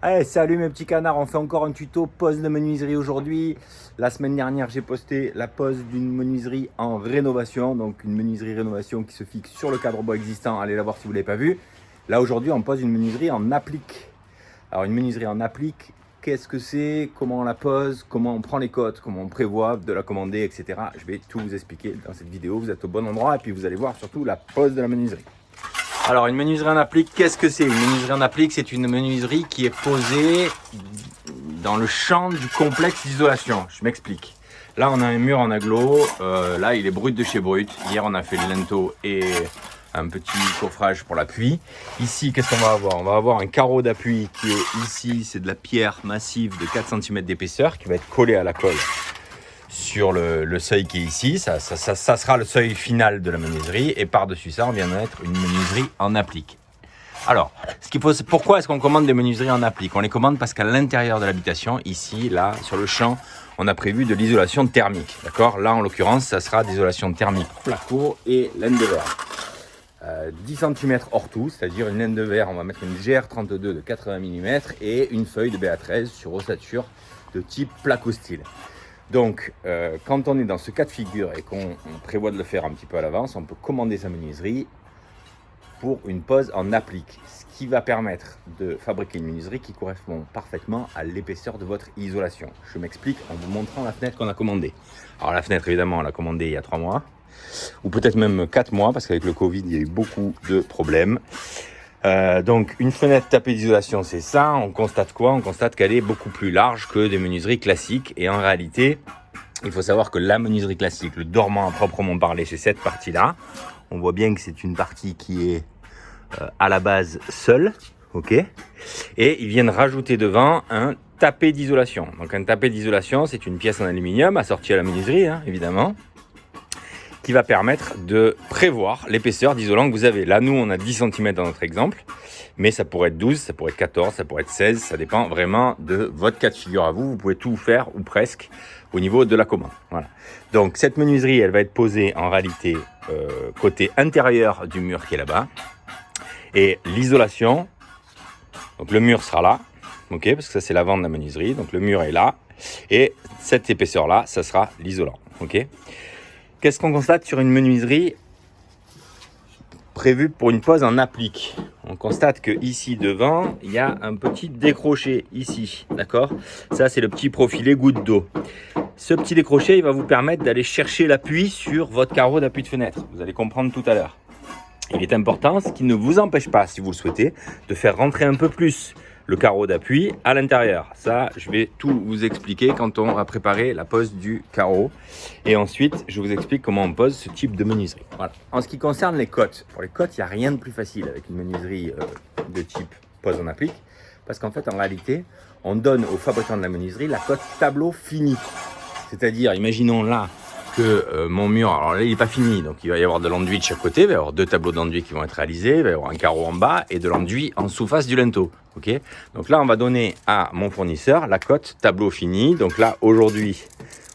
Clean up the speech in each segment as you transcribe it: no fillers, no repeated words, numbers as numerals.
Allez, salut mes petits canards, on fait encore un tuto pose de menuiserie aujourd'hui. La semaine dernière, j'ai posté la pose d'une menuiserie en rénovation, donc une menuiserie rénovation qui se fixe sur le cadre bois existant. Allez la voir si vous ne l'avez pas vu. Là aujourd'hui, on pose une menuiserie en applique. Alors une menuiserie en applique, qu'est-ce que c'est, comment on la pose, comment on prend les cotes, comment on prévoit de la commander, etc. Je vais tout vous expliquer dans cette vidéo. Vous êtes au bon endroit et puis vous allez voir surtout la pose de la menuiserie. Alors une menuiserie en applique, qu'est-ce que c'est? Une menuiserie en applique, c'est une menuiserie qui est posée dans le champ du complexe d'isolation. Je m'explique. Là on a un mur en aglo, là il est brut de chez brut. Hier on a fait le linteau et un petit coffrage pour l'appui. Ici qu'est-ce qu'on va avoir? On va avoir un carreau d'appui qui est ici, c'est de la pierre massive de 4 cm d'épaisseur qui va être collé à la colle sur le seuil qui est ici. Ça sera le seuil final de la menuiserie et par-dessus ça on vient de mettre une menuiserie en applique. Alors, pourquoi est-ce qu'on commande des menuiseries en applique? On les commande parce qu'à l'intérieur de l'habitation, ici, là, sur le champ, on a prévu de l'isolation thermique. D'accord? Là, en l'occurrence, ça sera d'isolation thermique placo et laine de verre. 10 cm hors tout, c'est-à-dire une laine de verre, on va mettre une GR32 de 80 mm et une feuille de BA13 sur ossature de type placo style. Donc, quand on est dans ce cas de figure et qu'on prévoit de le faire un petit peu à l'avance, on peut commander sa menuiserie pour une pose en applique, ce qui va permettre de fabriquer une menuiserie qui correspond parfaitement à l'épaisseur de votre isolation. Je m'explique en vous montrant la fenêtre qu'on a commandée. Alors la fenêtre, évidemment, on l'a commandée il y a 3 mois, ou peut-être même 4 mois, parce qu'avec le Covid, il y a eu beaucoup de problèmes. Donc une fenêtre tapée d'isolation, c'est ça. On constate quoi? On constate qu'elle est beaucoup plus large que des menuiseries classiques. Et en réalité, il faut savoir que la menuiserie classique, le dormant à proprement parler, c'est cette partie-là. On voit bien que c'est une partie qui est à la base seule, ok. Et ils viennent rajouter devant un tapé d'isolation. Donc un tapé d'isolation, c'est une pièce en aluminium assortie à la menuiserie, hein, évidemment, qui va permettre de prévoir l'épaisseur d'isolant que vous avez. Là, nous, on a 10 cm dans notre exemple, mais ça pourrait être 12, ça pourrait être 14, ça pourrait être 16, ça dépend vraiment de votre cas de figure à vous. Vous pouvez tout faire, ou presque, au niveau de la commande. Voilà. Donc, cette menuiserie, elle va être posée en réalité côté intérieur du mur qui est là-bas. Et l'isolation, donc le mur sera là, ok, parce que ça, c'est l'avant de la menuiserie. Donc, le mur est là, et cette épaisseur-là, ça sera l'isolant, ok. Qu'est-ce qu'on constate sur une menuiserie prévue pour une pose en applique? On constate que ici devant, il y a un petit décroché ici, d'accord? Ça, c'est le petit profilé goutte d'eau. Ce petit décroché, il va vous permettre d'aller chercher l'appui sur votre carreau d'appui de fenêtre. Vous allez comprendre tout à l'heure. Il est important, ce qui ne vous empêche pas, si vous le souhaitez, de faire rentrer un peu plus le carreau d'appui à l'intérieur. Ça, je vais tout vous expliquer quand on va préparer la pose du carreau. Et ensuite, je vous explique comment on pose ce type de menuiserie. Voilà. En ce qui concerne les cotes, pour les cotes, il n'y a rien de plus facile avec une menuiserie de type pose en applique. Parce qu'en fait, en réalité, on donne au fabricant de la menuiserie la cote tableau fini. C'est-à-dire, imaginons là que mon mur, alors là il n'est pas fini, donc il va y avoir de l'enduit de chaque côté, il va y avoir 2 tableaux d'enduit qui vont être réalisés, il va y avoir un carreau en bas et de l'enduit en sous-face du linteau. Okay, donc là on va donner à mon fournisseur la cote tableau fini. Donc là aujourd'hui,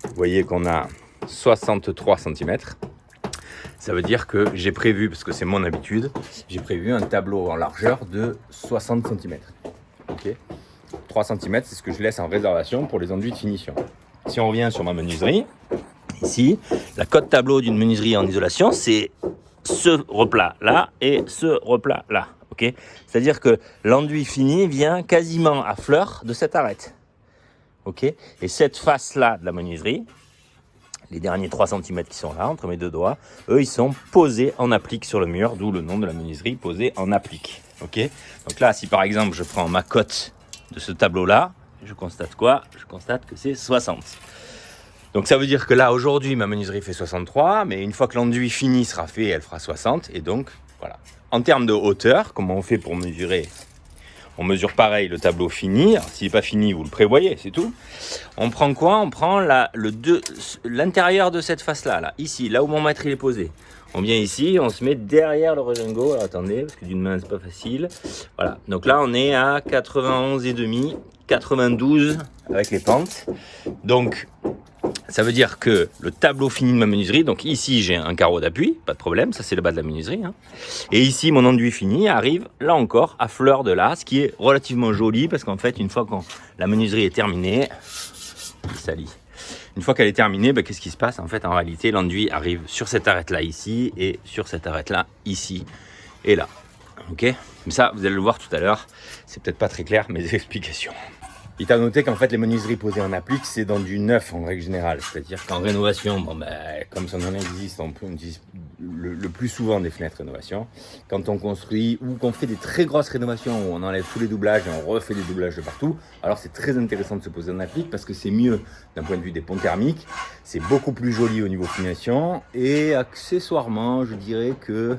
vous voyez qu'on a 63 cm. Ça veut dire que j'ai prévu, parce que c'est mon habitude, j'ai prévu un tableau en largeur de 60 cm. Okay, 3 cm, c'est ce que je laisse en réservation pour les enduits de finition. Si on revient sur ma menuiserie, ici, la cote tableau d'une menuiserie en isolation, c'est ce replat là et ce replat là. Okay, c'est-à-dire que l'enduit fini vient quasiment à fleur de cette arête. Okay, et cette face-là de la menuiserie, les derniers 3 cm qui sont là, entre mes 2 doigts, eux, ils sont posés en applique sur le mur, d'où le nom de la menuiserie, posée en applique. Okay, donc là, si par exemple, je prends ma cote de ce tableau-là, je constate quoi? Je constate que c'est 60. Donc ça veut dire que là, aujourd'hui, ma menuiserie fait 63, mais une fois que l'enduit fini sera fait, elle fera 60. Et donc, voilà. En termes de hauteur, comment on fait pour mesurer? On mesure pareil le tableau fini. Alors, s'il n'est pas fini, vous le prévoyez, c'est tout. On prend quoi? On prend l'intérieur de cette face-là, là, ici, là où mon mètre il est posé. On vient ici, on se met derrière le regingot. Alors, attendez, parce que d'une main, c'est pas facile. Voilà. Donc là, on est à 91,5, 92 avec les pentes. Donc, Ça veut dire que le tableau fini de ma menuiserie, donc ici j'ai un carreau d'appui, pas de problème, ça c'est le bas de la menuiserie. Hein. Et ici mon enduit fini arrive là encore à fleur de là, ce qui est relativement joli parce qu'en fait une fois que la menuiserie est terminée, une fois qu'elle est terminée, qu'est-ce qui se passe? En fait en réalité l'enduit arrive sur cette arête là ici et sur cette arête là ici et là. Ok, mais ça vous allez le voir tout à l'heure, c'est peut-être pas très clair mes explications. Il t'a noté qu'en fait les menuiseries posées en applique c'est dans du neuf en règle générale, c'est-à-dire qu'en rénovation, comme son nom existe, on utilise le plus souvent des fenêtres rénovation. Quand on construit ou qu'on fait des très grosses rénovations où on enlève tous les doublages et on refait des doublages de partout, alors c'est très intéressant de se poser en applique parce que c'est mieux d'un point de vue des ponts thermiques, c'est beaucoup plus joli au niveau finition et accessoirement je dirais que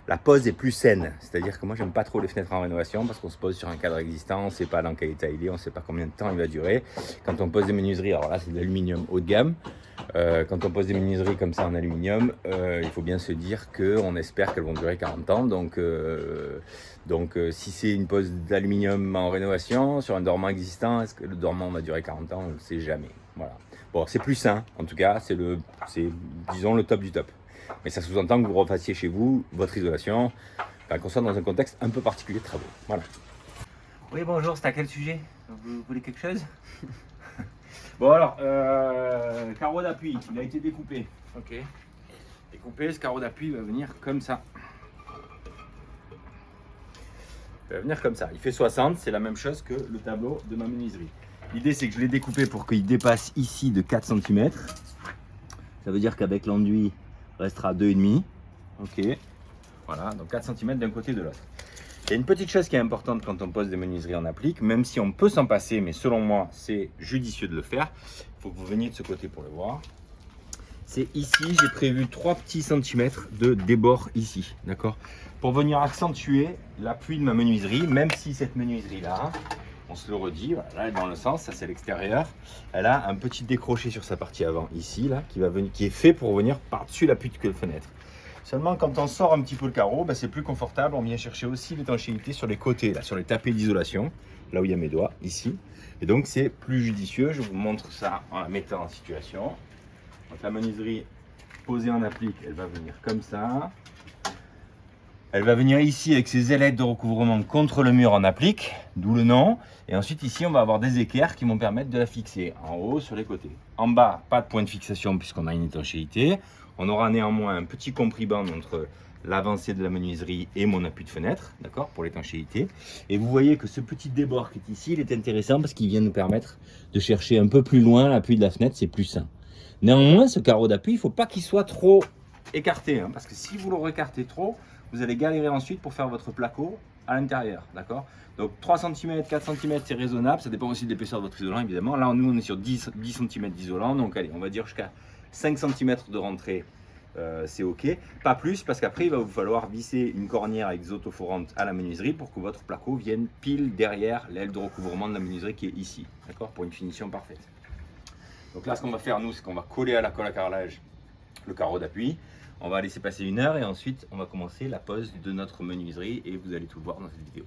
la pose est plus saine, c'est-à-dire que moi j'aime pas trop les fenêtres en rénovation parce qu'on se pose sur un cadre existant, on ne sait pas dans quel état il est, on ne sait pas combien de temps il va durer. Quand on pose des menuiseries, alors là c'est de l'aluminium haut de gamme, quand on pose des menuiseries comme ça en aluminium, il faut bien se dire qu'on espère qu'elles vont durer 40 ans, donc si c'est une pose d'aluminium en rénovation sur un dormant existant, est-ce que le dormant va durer 40 ans? On ne le sait jamais. Voilà. Bon, c'est plus sain, en tout cas, c'est disons le top du top. Mais ça sous-entend que vous refassiez chez vous votre isolation, qu'on soit dans un contexte un peu particulier de travaux. Voilà. Oui, bonjour, c'est à quel sujet? Vous voulez quelque chose? Bon alors, carreau d'appui, il a été découpé. Ok. Découpé, ce carreau d'appui va venir comme ça. Il va venir comme ça. Il fait 60, c'est la même chose que le tableau de ma menuiserie. L'idée c'est que je l'ai découpé pour qu'il dépasse ici de 4 cm. Ça veut dire qu'avec l'enduit, restera 2,5. Ok. Voilà, donc 4 cm d'un côté et de l'autre. Il y a une petite chose qui est importante quand on pose des menuiseries en applique, même si on peut s'en passer, mais selon moi, c'est judicieux de le faire. Il faut que vous veniez de ce côté pour le voir. C'est ici, j'ai prévu 3 petits centimètres de débord ici, d'accord? Pour venir accentuer l'appui de ma menuiserie, même si cette menuiserie-là, on se le redit, voilà, là elle est dans le sens, ça c'est l'extérieur, elle a un petit décroché sur sa partie avant ici, là, qui est fait pour venir par-dessus l'appui de fenêtre. Seulement quand on sort un petit peu le carreau, c'est plus confortable, on vient chercher aussi l'étanchéité sur les côtés, là, sur les tapés d'isolation, là où il y a mes doigts, ici. Et donc c'est plus judicieux, je vous montre ça en la mettant en situation. Donc la menuiserie posée en applique, elle va venir comme ça. Elle va venir ici avec ses ailettes de recouvrement contre le mur en applique, d'où le nom. Et ensuite ici, on va avoir des équerres qui vont permettre de la fixer en haut sur les côtés. En bas, pas de point de fixation puisqu'on a une étanchéité. On aura néanmoins un petit compris-band entre l'avancée de la menuiserie et mon appui de fenêtre, d'accord, pour l'étanchéité. Et vous voyez que ce petit débord qui est ici, il est intéressant parce qu'il vient nous permettre de chercher un peu plus loin l'appui de la fenêtre, c'est plus sain. Néanmoins, ce carreau d'appui, il ne faut pas qu'il soit trop écarté, parce que si vous le récartez trop, vous allez galérer ensuite pour faire votre placo à l'intérieur, d'accord? Donc 3 cm, 4 cm c'est raisonnable, ça dépend aussi de l'épaisseur de votre isolant évidemment. Là nous on est sur 10 cm d'isolant, donc allez on va dire jusqu'à 5 cm de rentrée, c'est ok. Pas plus parce qu'après il va vous falloir visser une cornière avec autoforante à la menuiserie pour que votre placo vienne pile derrière l'aile de recouvrement de la menuiserie qui est ici, d'accord? Pour une finition parfaite. Donc là ce qu'on va faire nous c'est qu'on va coller à la colle à carrelage le carreau d'appui. On va laisser passer 1 heure et ensuite on va commencer la pose de notre menuiserie et vous allez tout voir dans cette vidéo.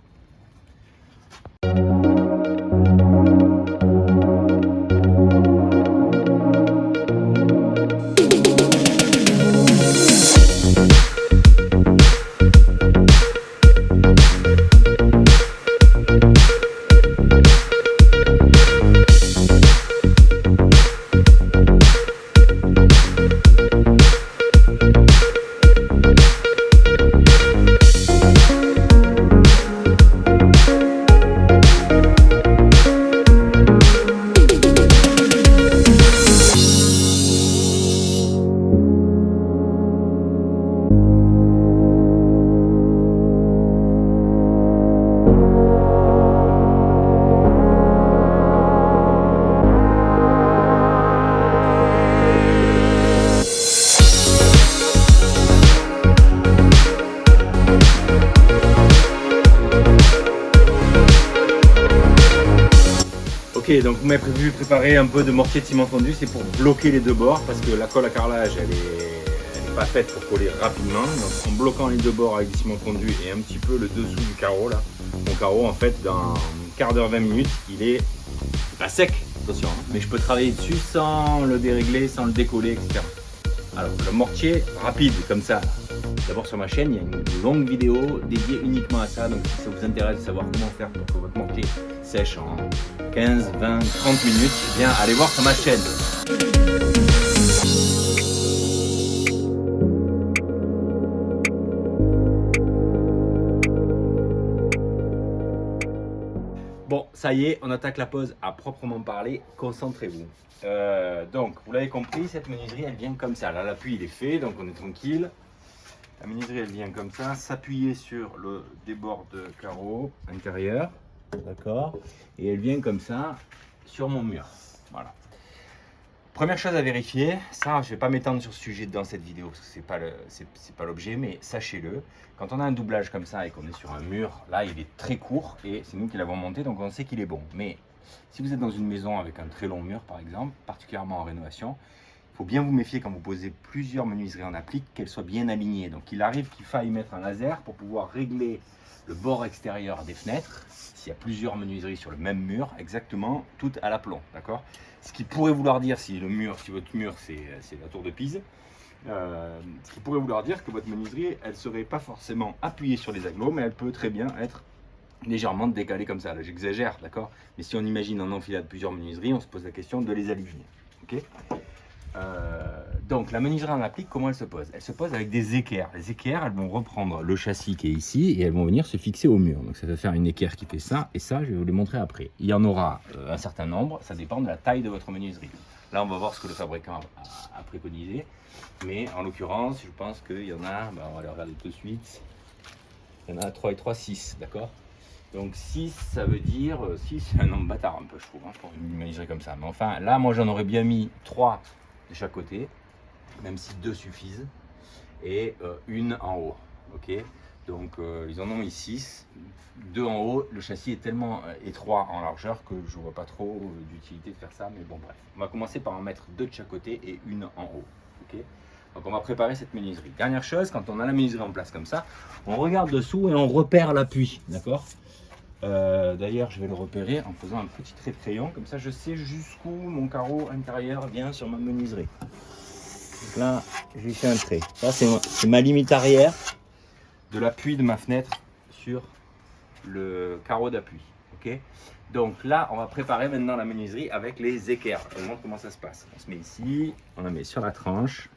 Ok, donc vous m'avez préparé un peu de mortier de ciment fondu, c'est pour bloquer les deux bords parce que la colle à carrelage elle est pas faite pour coller rapidement. Donc en bloquant les deux bords avec du ciment fondu et un petit peu le dessous du carreau là, mon carreau en fait dans un quart d'heure, 20 minutes, il est pas sec, attention, hein. Mais je peux travailler dessus sans le dérégler, sans le décoller, etc. Alors le mortier rapide comme ça, d'abord sur ma chaîne il y a une longue vidéo dédiée uniquement à ça, donc si ça vous intéresse de savoir comment faire pour que votre mortier sèche en 15, 20, 30 minutes, eh bien allez voir sur ma chaîne. Bon, ça y est, on attaque la pose à proprement parler, concentrez-vous. Donc, vous l'avez compris, cette menuiserie, elle vient comme ça. Là, l'appui, il est fait, donc on est tranquille. La menuiserie, elle vient comme ça, s'appuyer sur le débord de carreau intérieur, d'accord? Et elle vient comme ça sur mon mur, voilà. Première chose à vérifier, ça, je ne vais pas m'étendre sur ce sujet dans cette vidéo, parce que c'est pas l'objet, mais sachez-le, quand on a un doublage comme ça et qu'on est sur un mur, là, il est très court, et c'est nous qui l'avons monté, donc on sait qu'il est bon. Mais si vous êtes dans une maison avec un très long mur, par exemple, particulièrement en rénovation, il faut bien vous méfier quand vous posez plusieurs menuiseries en applique, qu'elles soient bien alignées. Donc il arrive qu'il faille mettre un laser pour pouvoir régler le bord extérieur des fenêtres, s'il y a plusieurs menuiseries sur le même mur, exactement, toutes à l'aplomb, d'accord? Ce qui pourrait vouloir dire, si votre mur c'est la tour de Pise, ce qui pourrait vouloir dire que votre menuiserie, elle ne serait pas forcément appuyée sur les agglos, mais elle peut très bien être légèrement décalée comme ça. Là, j'exagère, d'accord? Mais si on imagine en enfilade plusieurs menuiseries, on se pose la question de les aligner. Ok? Donc la menuiserie en applique, comment elle se pose? Elle se pose avec des équerres. Les équerres, elles vont reprendre le châssis qui est ici et elles vont venir se fixer au mur. Donc ça va faire une équerre qui fait ça et ça, je vais vous les montrer après. Il y en aura un certain nombre, ça dépend de la taille de votre menuiserie. Là, on va voir ce que le fabricant a préconisé. Mais en l'occurrence, je pense qu'il y en a, on va les regarder tout de suite. Il y en a 3 et 3, 6, d'accord? Donc 6, ça veut dire, 6 c'est un nombre bâtard un peu, je trouve, hein, pour une menuiserie comme ça. Mais enfin, là, moi, j'en aurais bien mis 3 de chaque côté, même si 2 suffisent, et une en haut, ok? Donc ils en ont mis 6, 2 en haut, le châssis est tellement étroit en largeur que je vois pas trop d'utilité de faire ça, mais bon bref. On va commencer par en mettre 2 de chaque côté et une en haut, ok? Donc on va préparer cette menuiserie. Dernière chose, quand on a la menuiserie en place comme ça, on regarde dessous et on repère l'appui, d'accord? D'ailleurs, je vais le repérer en faisant un petit trait de crayon, comme ça je sais jusqu'où mon carreau intérieur vient sur ma menuiserie. Donc là, j'ai fait un trait. Ça, c'est ma limite arrière de l'appui de ma fenêtre sur le carreau d'appui. Ok. Donc là, on va préparer maintenant la menuiserie avec les équerres. Je vous montre comment ça se passe. On se met ici, on la met sur la tranche.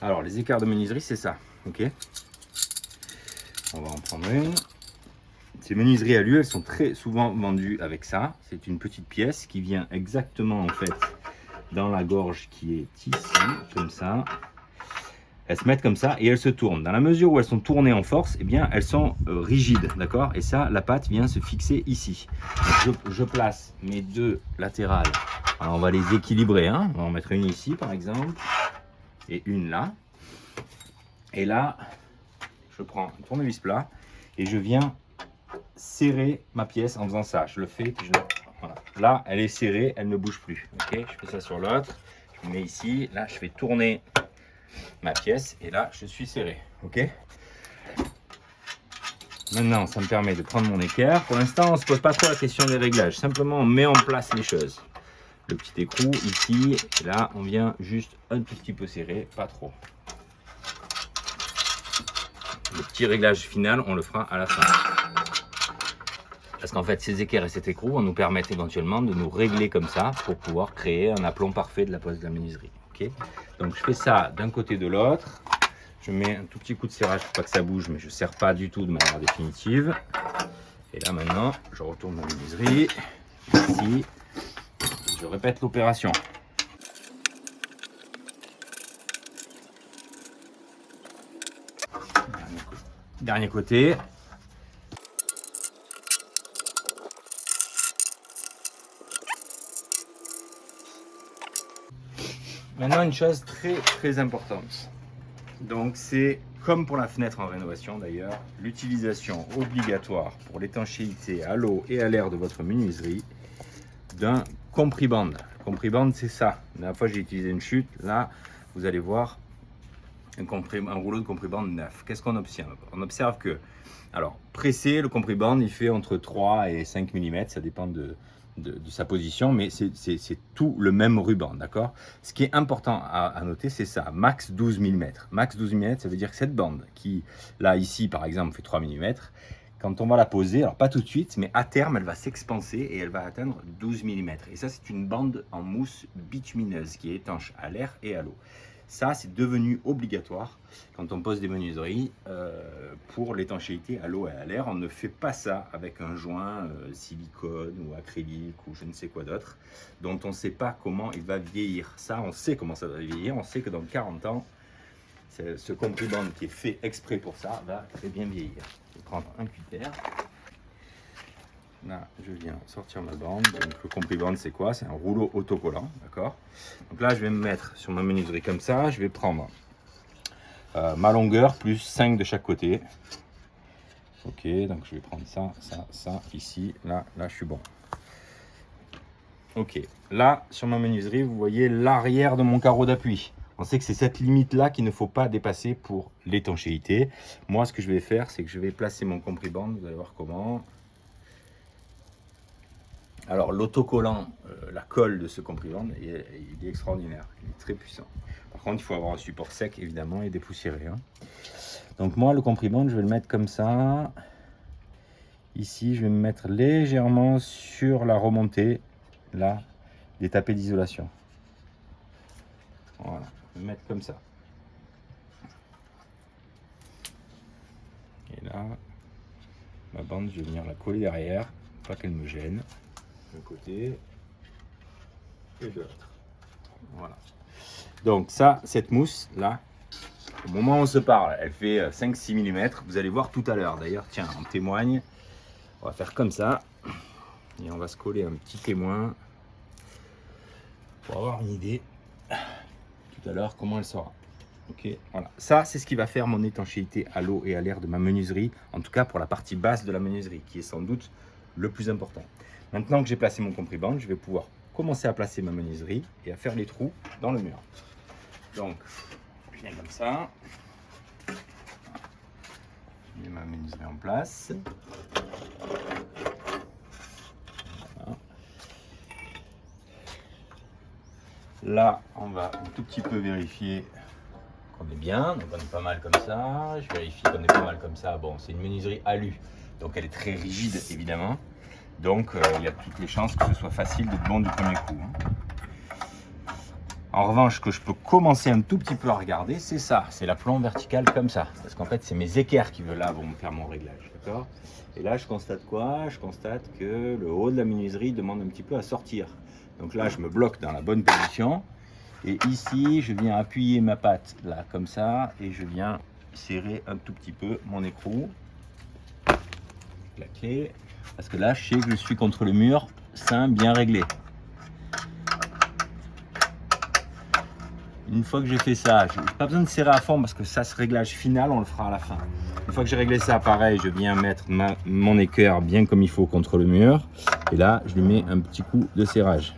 Alors, les équerres de menuiserie, c'est ça. Ok. On va en prendre une. Ces menuiseries à l'huile, elles sont très souvent vendues avec ça. C'est une petite pièce qui vient exactement en fait dans la gorge qui est ici, comme ça. Elles se mettent comme ça et elles se tournent. Dans la mesure où elles sont tournées en force, eh bien elles sont rigides, d'accord? Et ça, la pâte vient se fixer ici. Donc, je place mes 2 latérales. Alors on va les équilibrer, hein? On va en mettre une ici par exemple et une là. Et là, je prends un tournevis plat et je viens serrer ma pièce en faisant ça. Je le fais, puis voilà. Là, elle est serrée, elle ne bouge plus. Ok, je fais ça sur l'autre. Je mets ici. Là, je fais tourner ma pièce et là, je suis serré. Ok. Maintenant, ça me permet de prendre mon équerre. Pour l'instant, on ne se pose pas trop la question des réglages. Simplement, on met en place les choses. Le petit écrou ici. Et là, on vient juste un tout petit peu serrer, pas trop. Le petit réglage final, on le fera à la fin. Parce qu'en fait, ces équerres et cet écrou vont nous permettre éventuellement de nous régler comme ça pour pouvoir créer un aplomb parfait de la pose de la menuiserie. Okay. Donc je fais ça d'un côté de l'autre. Je mets un tout petit coup de serrage pour pas que ça bouge, mais je ne serre pas du tout de manière définitive. Et là maintenant, je retourne ma menuiserie. Ici, je répète l'opération. Dernier côté. Maintenant, une chose très importante. Donc, c'est comme pour la fenêtre en rénovation d'ailleurs, l'utilisation obligatoire pour l'étanchéité à l'eau et à l'air de votre menuiserie d'un compriband. Le compriband, c'est ça. La dernière fois, j'ai utilisé une chute. Là, vous allez voir, un rouleau de compribande neuf. Qu'est-ce qu'on observe? On observe que, alors, pressé, le compribande, il fait entre 3 et 5 mm, ça dépend de sa position, mais c'est tout le même ruban, d'accord? Ce qui est important à noter, c'est ça, max 12 mm. Max 12 mm, ça veut dire que cette bande, qui, là, ici, par exemple, fait 3 mm, quand on va la poser, alors pas tout de suite, mais à terme, elle va s'expanser et elle va atteindre 12 mm. Et ça, c'est une bande en mousse bitumineuse qui est étanche à l'air et à l'eau. Ça, c'est devenu obligatoire quand on pose des menuiseries pour l'étanchéité à l'eau et à l'air. On ne fait pas ça avec un joint silicone ou acrylique ou je ne sais quoi d'autre, dont on ne sait pas comment il va vieillir. Ça, on sait comment ça va vieillir. On sait que dans 40 ans, ce compribande qui est fait exprès pour ça va très bien vieillir. Je vais prendre un cutter. Là, je viens sortir ma bande. Donc, le compribande, c'est quoi? C'est un rouleau autocollant, d'accord? Donc là, je vais me mettre sur ma menuiserie comme ça. Je vais prendre ma longueur plus 5 de chaque côté. Ok, donc je vais prendre ça, ça, ça, ici, là, je suis bon. Ok, là, sur ma menuiserie, vous voyez l'arrière de mon carreau d'appui. On sait que c'est cette limite-là qu'il ne faut pas dépasser pour l'étanchéité. Moi, ce que je vais faire, c'est que je vais placer mon compribande. Vous allez voir comment. Alors l'autocollant, la colle de ce compribande, il est extraordinaire, il est très puissant. Par contre, il faut avoir un support sec évidemment et dépoussiéré. Hein. Donc moi, le compribande, je vais le mettre comme ça. Ici, je vais me mettre légèrement sur la remontée, là, des tapés d'isolation. Voilà, je vais me mettre comme ça. Et là, ma bande, je vais venir la coller derrière, pas qu'elle me gêne. D'un côté et de l'autre. Voilà. Donc ça, cette mousse là, au moment où on se parle, elle fait 5-6 mm. Vous allez voir tout à l'heure. D'ailleurs, tiens, en témoigne. On va faire comme ça. Et on va se coller un petit témoin pour avoir une idée tout à l'heure comment elle sera. Ok, voilà. Ça, c'est ce qui va faire mon étanchéité à l'eau et à l'air de ma menuiserie. En tout cas, pour la partie basse de la menuiserie, qui est sans doute le plus important. Maintenant que j'ai placé mon compribande, je vais pouvoir commencer à placer ma menuiserie et à faire les trous dans le mur. Donc, je viens comme ça. Je mets ma menuiserie en place. Voilà. Là, on va un tout petit peu vérifier qu'on est bien. Donc, on est pas mal comme ça. Je vérifie qu'on est pas mal comme ça. Bon, c'est une menuiserie alu, donc elle est très rigide, évidemment. Donc, il y a toutes les chances que ce soit facile d'être bon du premier coup. En revanche, ce que je peux commencer un tout petit peu à regarder, c'est ça, c'est la plombe verticale comme ça. Parce qu'en fait, c'est mes équerres qui vont me faire mon réglage, d'accord? Et là, je constate quoi? Je constate que le haut de la menuiserie demande un petit peu à sortir. Donc là, je me bloque dans la bonne position. Et ici, je viens appuyer ma patte, là, comme ça, et je viens serrer un tout petit peu mon écrou. La clé. Parce que là, je sais que je suis contre le mur, sein bien réglé. Une fois que j'ai fait ça, je n'ai pas besoin de serrer à fond parce que ça, ce réglage final, on le fera à la fin. Une fois que j'ai réglé ça, pareil, je viens mettre mon équerre bien comme il faut contre le mur. Et là, je lui mets un petit coup de serrage.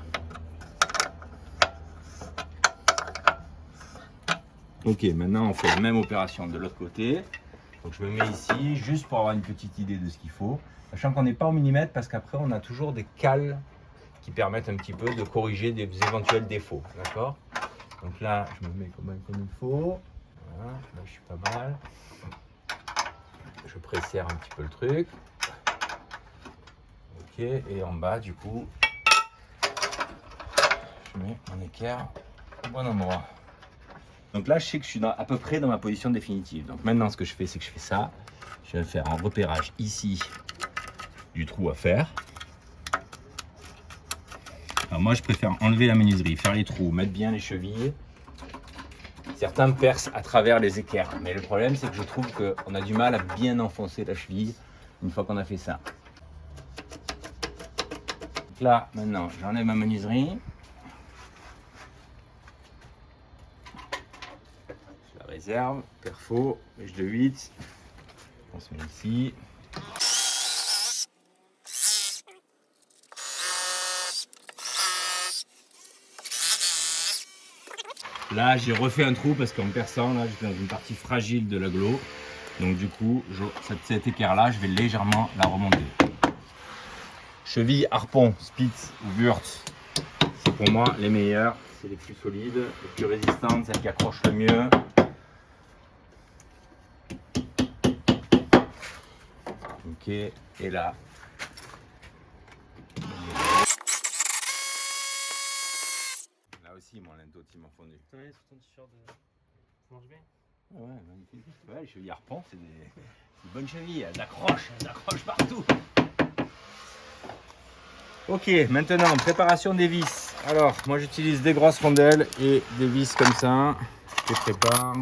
Ok, maintenant on fait la même opération de l'autre côté. Donc je me mets ici juste pour avoir une petite idée de ce qu'il faut. Sachant qu'on n'est pas au millimètre parce qu'après on a toujours des cales qui permettent un petit peu de corriger des éventuels défauts. D'accord? Donc là, je me mets comme il faut. Voilà, là je suis pas mal. Je presserre un petit peu le truc. Ok, et en bas du coup, je mets mon équerre au bon endroit. Donc là, je sais que je suis à peu près dans ma position définitive. Donc maintenant, ce que je fais, c'est que je fais ça. Je vais faire un repérage ici du trou à faire. Alors moi, je préfère enlever la menuiserie, faire les trous, mettre bien les chevilles. Certains percent à travers les équerres. Mais le problème, c'est que je trouve qu'on a du mal à bien enfoncer la cheville une fois qu'on a fait ça. Donc là, maintenant, j'enlève ma menuiserie. Je la réserve, perfo, mèche de 8. On se met ici. Là, j'ai refait un trou parce qu'en perçant, là, j'étais dans une partie fragile de l'agglo. Donc du coup, cet équerre-là, je vais légèrement la remonter. Cheville, harpon, spitz ou wurtz, c'est pour moi les meilleurs. C'est les plus solides, les plus résistantes, celles qui accrochent le mieux. Ok, et là. Là aussi, mon linteau il m'a fondu. Ouais, sur ton t-shirt, ça marche bien. Ouais, magnifique. Ouais, les chevilles harpon, c'est des bonnes chevilles, elles accrochent partout. Ok, maintenant, préparation des vis. Alors, moi j'utilise des grosses rondelles et des vis comme ça. Je les prépare.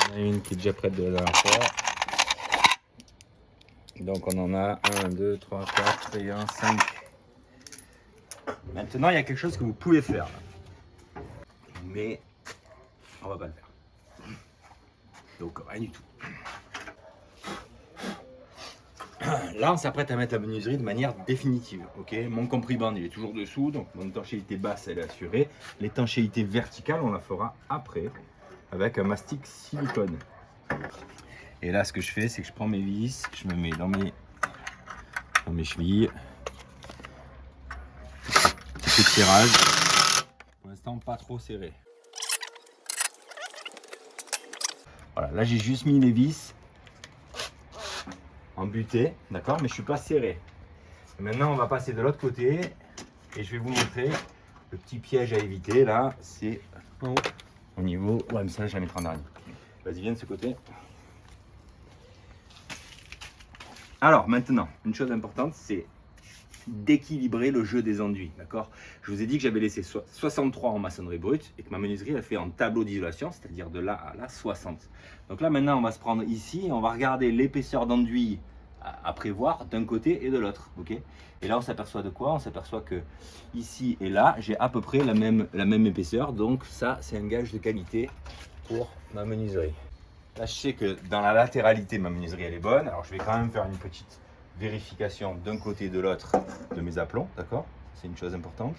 Il y en a une qui est déjà prête de la dernière fois. Donc on en a 1, 2, 3, 4 et 1, 5. Maintenant, il y a quelque chose que vous pouvez faire. Mais on va pas le faire. Donc rien du tout. Là, on s'apprête à mettre la menuiserie de manière définitive. Ok, mon compriband il est toujours dessous, donc mon étanchéité basse elle est assurée. L'étanchéité verticale, on la fera après avec un mastic silicone. Et là, ce que je fais, c'est que je prends mes vis, je me mets dans mes chevilles. Petit serrage. Pour l'instant, pas trop serré. Voilà, là j'ai juste mis les vis en butée, d'accord, mais je suis pas serré. Et maintenant on va passer de l'autre côté et je vais vous montrer le petit piège à éviter. Là, c'est au niveau. Ouais, mais ça je vais la mettre en dernier. Vas-y, viens de ce côté. Alors maintenant, une chose importante, c'est d'équilibrer le jeu des enduits, d'accord. Je vous ai dit que j'avais laissé 63 en maçonnerie brute et que ma menuiserie elle fait en tableau d'isolation, c'est-à-dire de là à là 60. Donc là maintenant on va se prendre ici et on va regarder l'épaisseur d'enduit à prévoir d'un côté et de l'autre, ok. Et là on s'aperçoit de quoi? On s'aperçoit que ici et là j'ai à peu près la même épaisseur, donc ça c'est un gage de qualité pour ma menuiserie. Là je sais que dans la latéralité ma menuiserie elle est bonne, alors je vais quand même faire une petite vérification d'un côté et de l'autre de mes aplombs, d'accord? C'est une chose importante.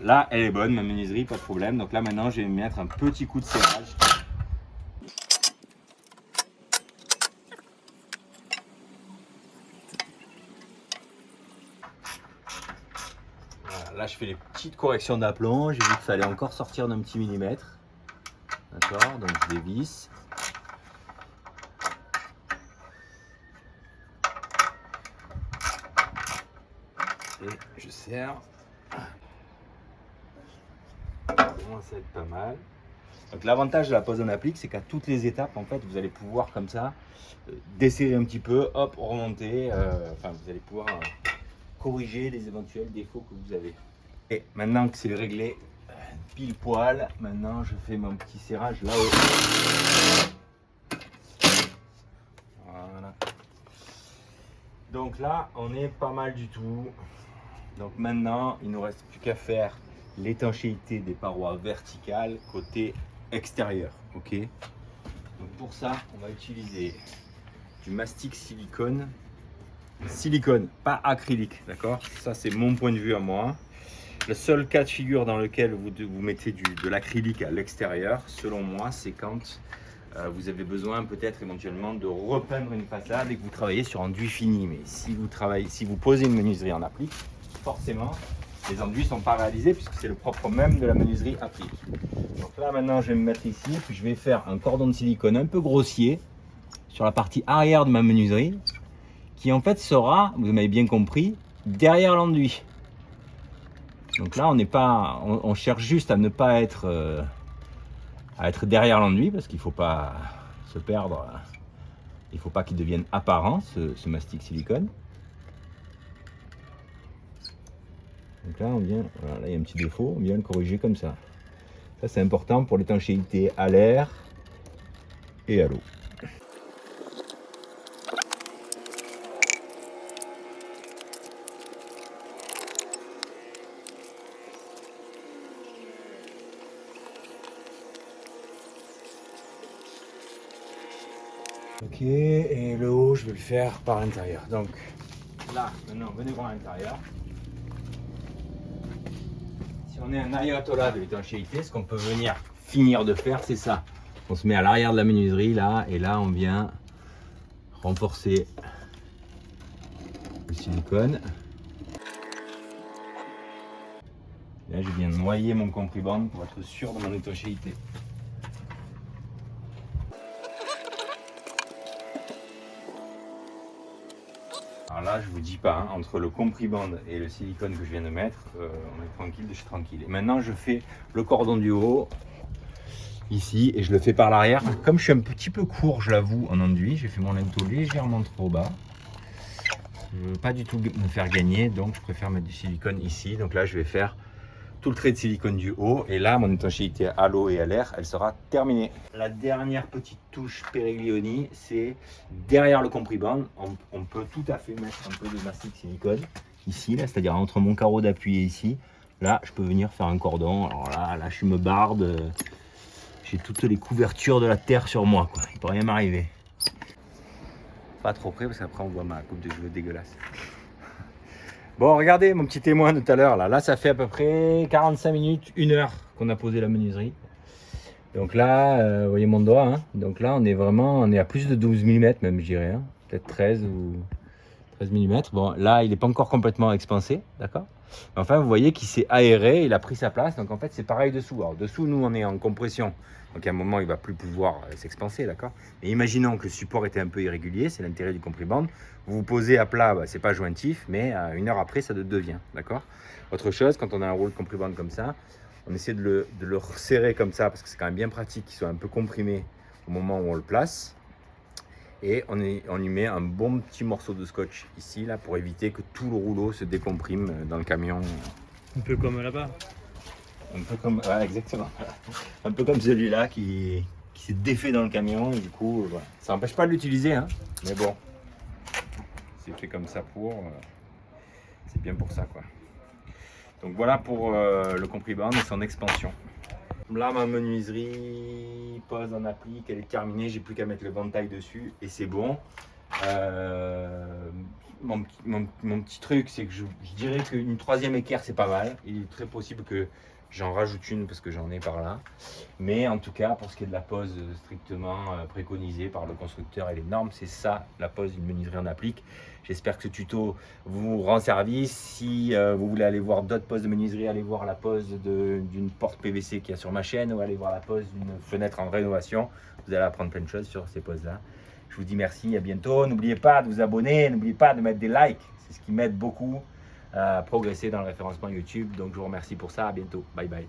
Là, elle est bonne, ma menuiserie, pas de problème. Donc là, maintenant, je vais mettre un petit coup de serrage. Voilà, là, je fais les petites corrections d'aplomb. J'ai vu qu'il fallait encore sortir d'un petit millimètre. D'accord? Donc, je dévisse. Et je serre. Ça commence à être pas mal. Donc l'avantage de la pose en applique, c'est qu'à toutes les étapes, en fait, vous allez pouvoir comme ça desserrer un petit peu, hop, remonter. Enfin, vous allez pouvoir corriger les éventuels défauts que vous avez. Et maintenant que c'est réglé pile poil, maintenant je fais mon petit serrage là-haut. Voilà. Donc là, on est pas mal du tout. Donc maintenant, il ne nous reste plus qu'à faire l'étanchéité des parois verticales côté extérieur. Ok. Donc pour ça, on va utiliser du mastic silicone. Silicone, pas acrylique, d'accord? Ça, c'est mon point de vue à moi. Le seul cas de figure dans lequel vous mettez de l'acrylique à l'extérieur, selon moi, c'est quand vous avez besoin peut-être éventuellement de repeindre une façade et que vous travaillez sur enduit fini. Mais si vous posez une menuiserie en applique, forcément, les enduits ne sont pas réalisés puisque c'est le propre même de la menuiserie applique. Donc là, maintenant, je vais me mettre ici, puis je vais faire un cordon de silicone un peu grossier sur la partie arrière de ma menuiserie, qui en fait sera, vous m'avez bien compris, derrière l'enduit. Donc là, on cherche juste à ne pas être, derrière l'enduit parce qu'il ne faut pas se perdre. Il ne faut pas qu'il devienne apparent ce mastic silicone. Donc là, voilà, là, il y a un petit défaut, on vient le corriger comme ça. Ça, c'est important pour l'étanchéité à l'air et à l'eau. Ok, et le haut, je vais le faire par l'intérieur. Donc là, maintenant, venez voir à l'intérieur. Si Si on est un ayatollah de l'étanchéité, ce qu'on peut venir finir de faire, c'est ça. On se met à l'arrière de la menuiserie là, et là on vient renforcer le silicone. Là, je viens noyer mon compriband pour être sûr de mon étanchéité. Alors là, je vous dis pas, hein, entre le compriband et le silicone que je viens de mettre, on est tranquille de chez tranquille. Et maintenant, je fais le cordon du haut ici et je le fais par l'arrière. Comme je suis un petit peu court, je l'avoue, en enduit, j'ai fait mon linteau légèrement trop bas. Je ne veux pas du tout me faire gagner, donc je préfère mettre du silicone ici. Donc là, je vais faire tout le trait de silicone du haut et là mon étanchéité à l'eau et à l'air elle sera terminée. La dernière petite touche Periglioni, c'est derrière le compriband, on peut tout à fait mettre un peu de mastic silicone ici, là, c'est-à-dire entre mon carreau d'appui et ici, là je peux venir faire un cordon. Alors là je me barde, j'ai toutes les couvertures de la terre sur moi, quoi. Il peut rien m'arriver. Pas trop près parce qu'après on voit ma coupe de cheveux dégueulasse. Bon, regardez mon petit témoin de tout à l'heure. Là, ça fait à peu près 45 minutes, 1 heure qu'on a posé la menuiserie. Donc là, vous voyez mon doigt. Hein. Donc là, on est à plus de 12 mm même, je dirais. Hein. Peut-être 13 ou 13 mm. Bon, là, il n'est pas encore complètement expansé, d'accord. Enfin, vous voyez qu'il s'est aéré, il a pris sa place. Donc en fait, c'est pareil dessous. Alors dessous, nous, on est en compression. Donc à un moment, il ne va plus pouvoir s'expanser, d'accord. Mais imaginons que le support était un peu irrégulier, c'est l'intérêt du compriband. Vous vous posez à plat, bah, c'est pas jointif, mais 1 heure après, ça devient, d'accord. Autre chose, quand on a un rouleau de compriband comme ça, on essaie de le resserrer comme ça, parce que c'est quand même bien pratique qu'il soit un peu comprimé au moment où on le place. Et on y met un bon petit morceau de scotch ici, là, pour éviter que tout le rouleau se décomprime dans le camion. Un peu comme là-bas. Un peu comme, ouais, exactement. Un peu comme celui-là qui s'est défait dans le camion. Et du coup, voilà. Ça n'empêche pas de l'utiliser, hein. Mais bon, c'est fait comme ça pour. C'est bien pour ça, quoi. Donc voilà pour le compriband et son expansion. Là, ma menuiserie pose en applique, elle est terminée. J'ai plus qu'à mettre le ventail dessus et c'est bon. Mon petit truc, c'est que je dirais qu'une 3e équerre, c'est pas mal. Il est très possible que j'en rajoute une parce que j'en ai par là. Mais en tout cas, pour ce qui est de la pose strictement préconisée par le constructeur et les normes, c'est ça, la pose d'une menuiserie en applique. J'espère que ce tuto vous rend service. Si vous voulez aller voir d'autres poses de menuiserie, allez voir la pose d'une porte PVC qu'il y a sur ma chaîne ou allez voir la pose d'une fenêtre en rénovation. Vous allez apprendre plein de choses sur ces poses-là. Je vous dis merci, à bientôt. N'oubliez pas de vous abonner, n'oubliez pas de mettre des likes. C'est ce qui m'aide beaucoup à progresser dans le référencement YouTube. Donc je vous remercie pour ça. À bientôt. Bye bye.